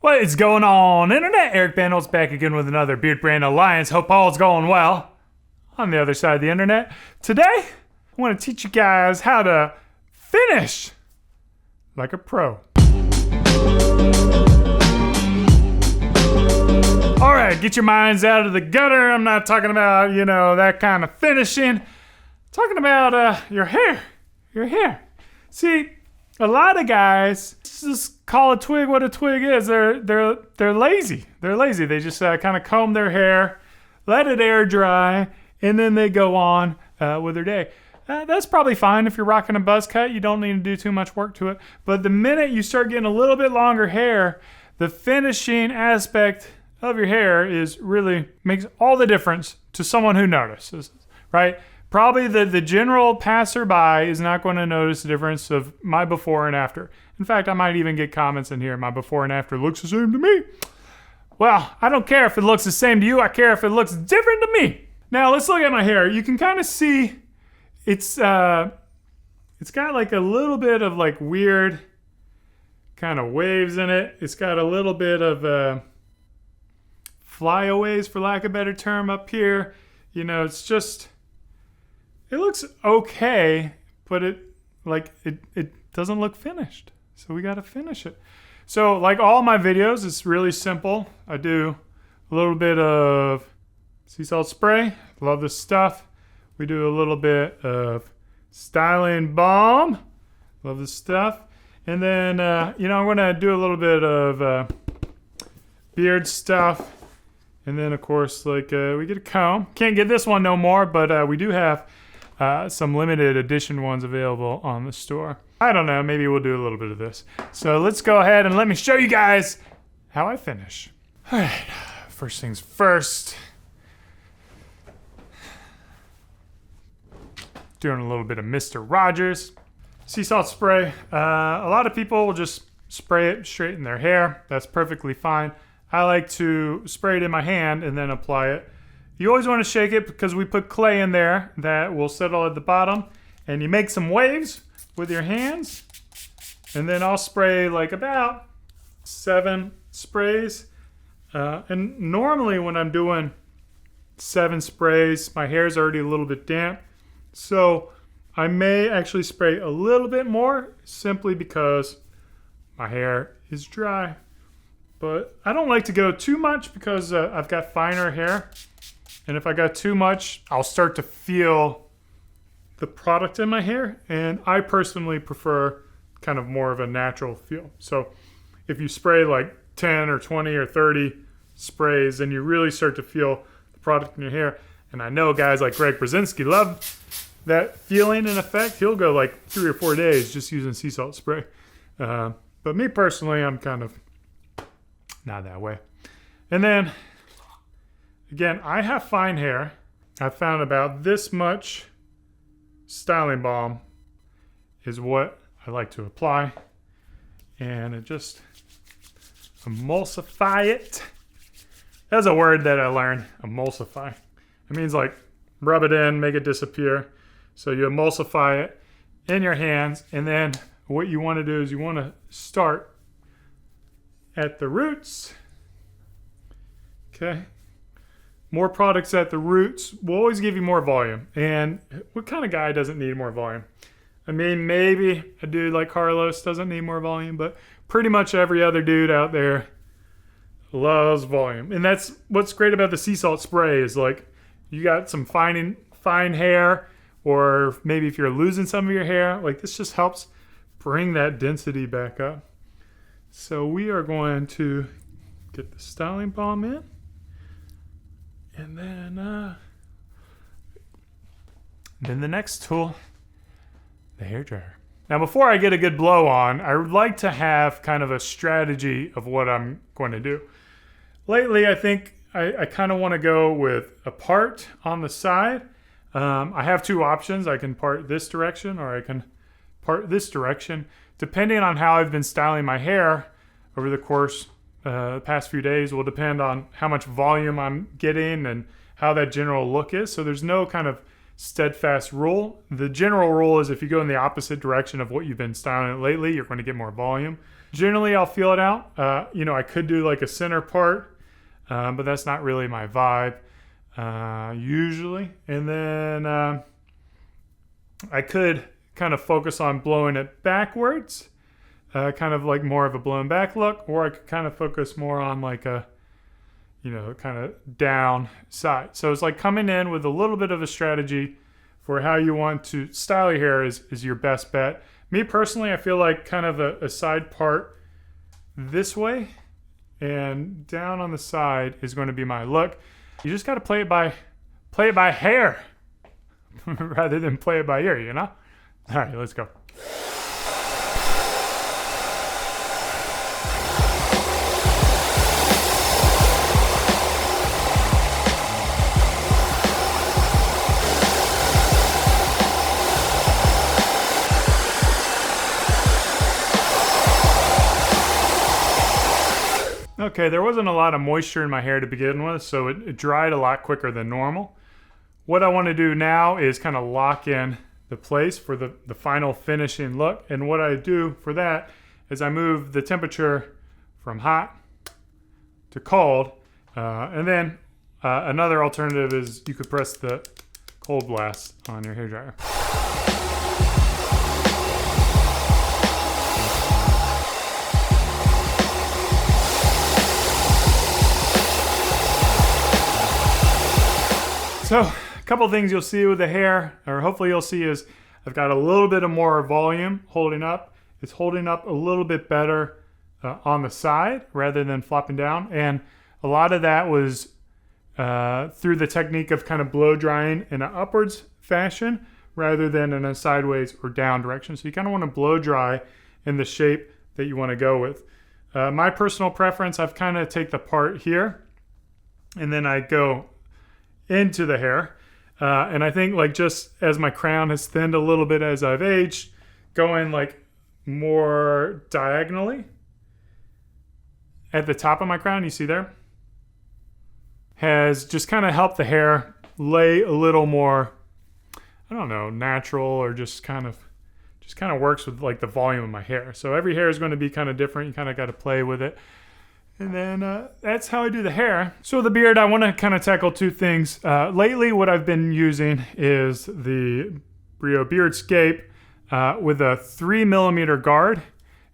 What is going on, Internet? Eric Bandholz back again with another Beardbrand Alliance. Hope all's going well on the other side of the internet. Today, I want to teach you guys how to finish like a pro. All right, get your minds out of the gutter. I'm not talking about, that kind of finishing. I'm talking about your hair. Your hair. See, a lot of guys just call a twig what a twig is. They're lazy. They're lazy. They just kind of comb their hair, let it air dry, and then they go on with their day. That's probably fine if you're rocking a buzz cut. You don't need to do too much work to it. But the minute you start getting a little bit longer hair, the finishing aspect of your hair makes all the difference to someone who notices, right? Probably the general passerby is not going to notice the difference of my before and after. In fact, I might even get comments in here, my before and after looks the same to me. Well, I don't care if it looks the same to you. I care if it looks different to me. Now, let's look at my hair. You can kind of see it's got like a little bit of like weird kind of waves in it. It's got a little bit of flyaways, for lack of a better term, up here. It's just... It looks okay, but it doesn't look finished. So we got to finish it. So like all my videos, it's really simple. I do a little bit of sea salt spray. Love this stuff. We do a little bit of styling balm. Love this stuff. And then, I'm going to do a little bit of beard stuff. And then, of course, we get a comb. Can't get this one no more, but we do have some limited edition ones available on the store. I don't know, maybe we'll do a little bit of this. So let's go ahead and let me show you guys how I finish. All right, first things first. Doing a little bit of Mr. Rogers. Sea salt spray. A lot of people will just spray it straight in their hair. That's perfectly fine. I like to spray it in my hand and then apply it. You always want to shake it because we put clay in there that will settle at the bottom. And you make some waves with your hands. And then I'll spray like about 7 sprays. And normally when I'm doing 7 sprays, my hair is already a little bit damp. So I may actually spray a little bit more simply because my hair is dry. But I don't like to go too much because I've got finer hair. And if I got too much, I'll start to feel the product in my hair. And I personally prefer kind of more of a natural feel. So if you spray like 10 or 20 or 30 sprays, then you really start to feel the product in your hair. And I know guys like Berzinsky love that feeling and effect. He'll go like 3 or 4 days just using sea salt spray. But me personally, I'm kind of not that way. And then... Again, I have fine hair. I found about this much styling balm is what I like to apply. And it just emulsify it. That's a word that I learned, emulsify. It means like rub it in, make it disappear. So you emulsify it in your hands. And then what you want to do is you want to start at the roots. Okay. More products at the roots will always give you more volume. And what kind of guy doesn't need more volume? I mean, maybe a dude like Carlos doesn't need more volume, but pretty much every other dude out there loves volume. And that's what's great about the sea salt spray is like you got some fine hair, or maybe if you're losing some of your hair, like this just helps bring that density back up. So we are going to get the styling balm in. And then the next tool, the hairdryer. Now, before I get a good blow on, I would like to have kind of a strategy of what I'm going to do. Lately, I think I kind of want to go with a part on the side. I have 2 options. I can part this direction or I can part this direction. Depending on how I've been styling my hair over the course the past few days will depend on how much volume I'm getting and how that general look is. So there's no kind of steadfast rule. The general rule is if you go in the opposite direction of what you've been styling it lately, you're going to get more volume. Generally, I'll feel it out. You know, I could do like a center part, but that's not really my vibe usually. And then I could kind of focus on blowing it backwards, kind of like more of a blown back look, or I could kind of focus more on like a, you know, kind of down side. So it's like coming in with a little bit of a strategy for how you want to style your hair is your best bet. Me personally, I feel like kind of a side part this way and down on the side is going to be my look. You just got to play it by hair rather than play it by ear, you know? All right, let's go. Okay, there wasn't a lot of moisture in my hair to begin with, so it dried a lot quicker than normal. What I want to do now is kind of lock in the place for the final finishing look. And what I do for that is I move the temperature from hot to cold. And then another alternative is you could press the cold blast on your hairdryer. So a couple things you'll see with the hair, or hopefully you'll see, is I've got a little bit of more volume holding up. It's holding up a little bit better on the side rather than flopping down. And a lot of that was through the technique of kind of blow drying in an upwards fashion rather than in a sideways or down direction. So you kind of want to blow dry in the shape that you want to go with. My personal preference, I've kind of take the part here and then I go into the hair. And I think like just as my crown has thinned a little bit as I've aged, going like more diagonally at the top of my crown, you see there, has just kind of helped the hair lay a little more, I don't know, natural, or just kind of works with like the volume of my hair. So every hair is going to be kind of different. You kind of got to play with it. And then that's how I do the hair. So the beard, I want to kind of tackle two things. Lately, what I've been using is the Brio Beardscape with a 3mm guard,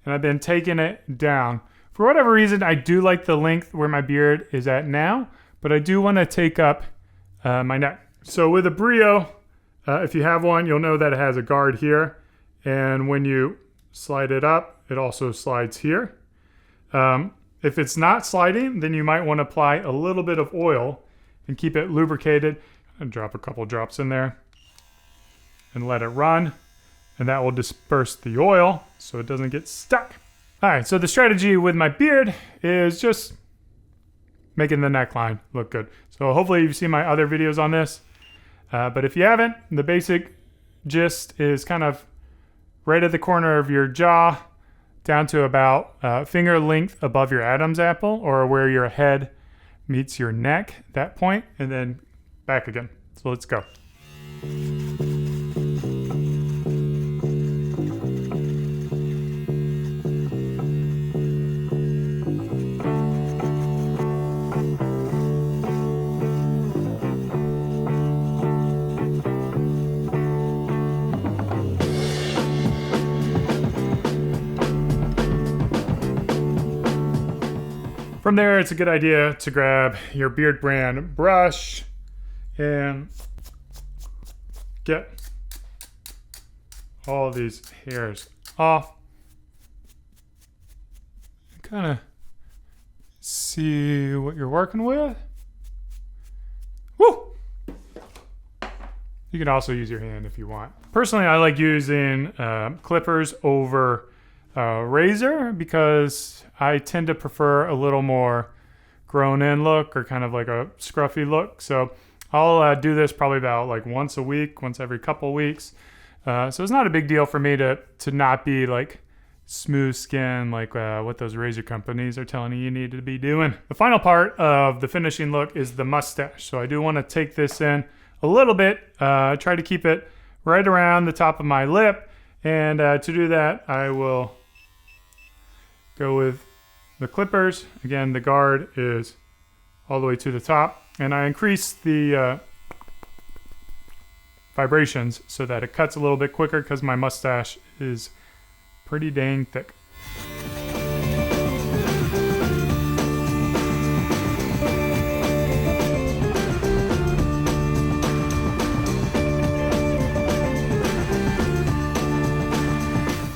and I've been taking it down. For whatever reason, I do like the length where my beard is at now, but I do want to take up my neck. So with a Brio, if you have one, you'll know that it has a guard here, and when you slide it up, it also slides here. If it's not sliding, then you might want to apply a little bit of oil and keep it lubricated, and drop a couple drops in there and let it run, and that will disperse the oil so it doesn't get stuck. All right, so the strategy with my beard is just making the neckline look good. So hopefully you've seen my other videos on this, but if you haven't, the basic gist is kind of right at the corner of your jaw, down to about finger length above your Adam's apple, or where your head meets your neck, that point, and then back again. So let's go. From there, it's a good idea to grab your Beardbrand brush and get all of these hairs off. Kind of see what you're working with. Woo! You can also use your hand if you want. Personally, I like using clippers over razor because I tend to prefer a little more grown in look, or kind of like a scruffy look. So I'll do this probably about like once a week, once every couple weeks. So it's not a big deal for me to not be like smooth skin like what those razor companies are telling you need to be doing. The final part of the finishing look is the mustache. So I do want to take this in a little bit, try to keep it right around the top of my lip. And to do that, I will Go with the clippers. Again, the guard is all the way to the top. And I increase the vibrations so that it cuts a little bit quicker because my mustache is pretty dang thick.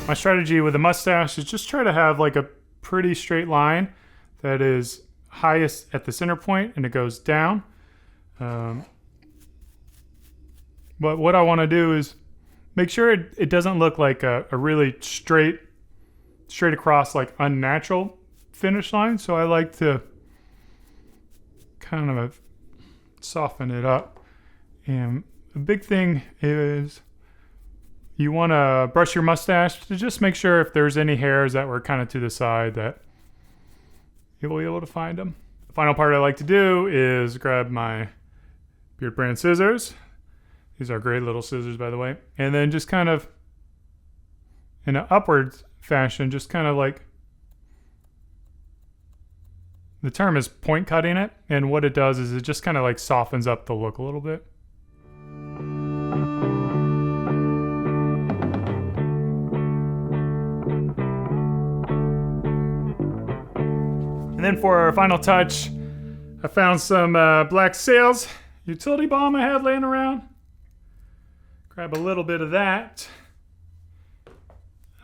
My strategy with the mustache is just try to have like a pretty straight line that is highest at the center point and it goes down. But what I want to do is make sure it doesn't look like a really straight across, like unnatural finish line. So I like to kind of soften it up. And the big thing is you want to brush your mustache to just make sure if there's any hairs that were kind of to the side that you'll be able to find them. The final part I like to do is grab my Beardbrand scissors. These are great little scissors, by the way. And then just kind of, in an upward fashion, just kind of like, the term is point cutting it. And what it does is it just kind of like softens up the look a little bit. And then for our final touch, I found some black sails, utility balm I had laying around. Grab a little bit of that.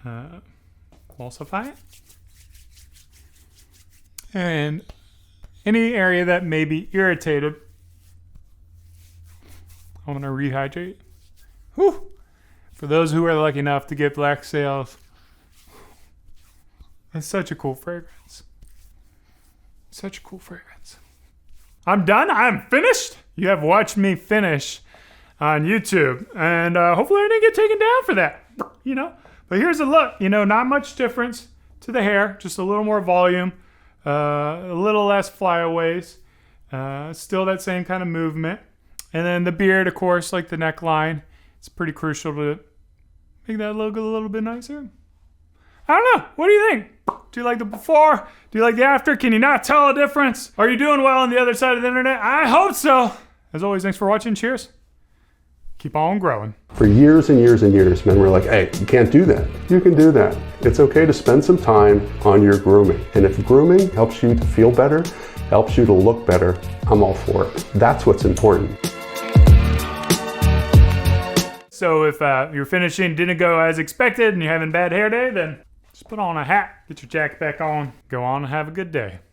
Emulsify it. And any area that may be irritated, I'm going to rehydrate. Whew. For those who are lucky enough to get black sails, it's such a cool fragrance. Such a cool fragrance. I'm done. I'm finished. You have watched me finish on YouTube, and hopefully I didn't get taken down for that, you know. But here's a look, you know, not much difference to the hair, just a little more volume, a little less flyaways, still that same kind of movement. And then the beard, of course, like the neckline, it's pretty crucial to make that look a little bit nicer. I don't know. What do you think? Do you like the before? Do you like the after? Can you not tell a difference? Are you doing well on the other side of the internet? I hope so. As always, thanks for watching. Cheers. Keep on growing. For years and years and years, men were like, hey, you can't do that. You can do that. It's okay to spend some time on your grooming. And if grooming helps you to feel better, helps you to look better, I'm all for it. That's what's important. So if your finishing didn't go as expected and you're having a bad hair day, then just put on a hat, get your jacket back on, go on and have a good day.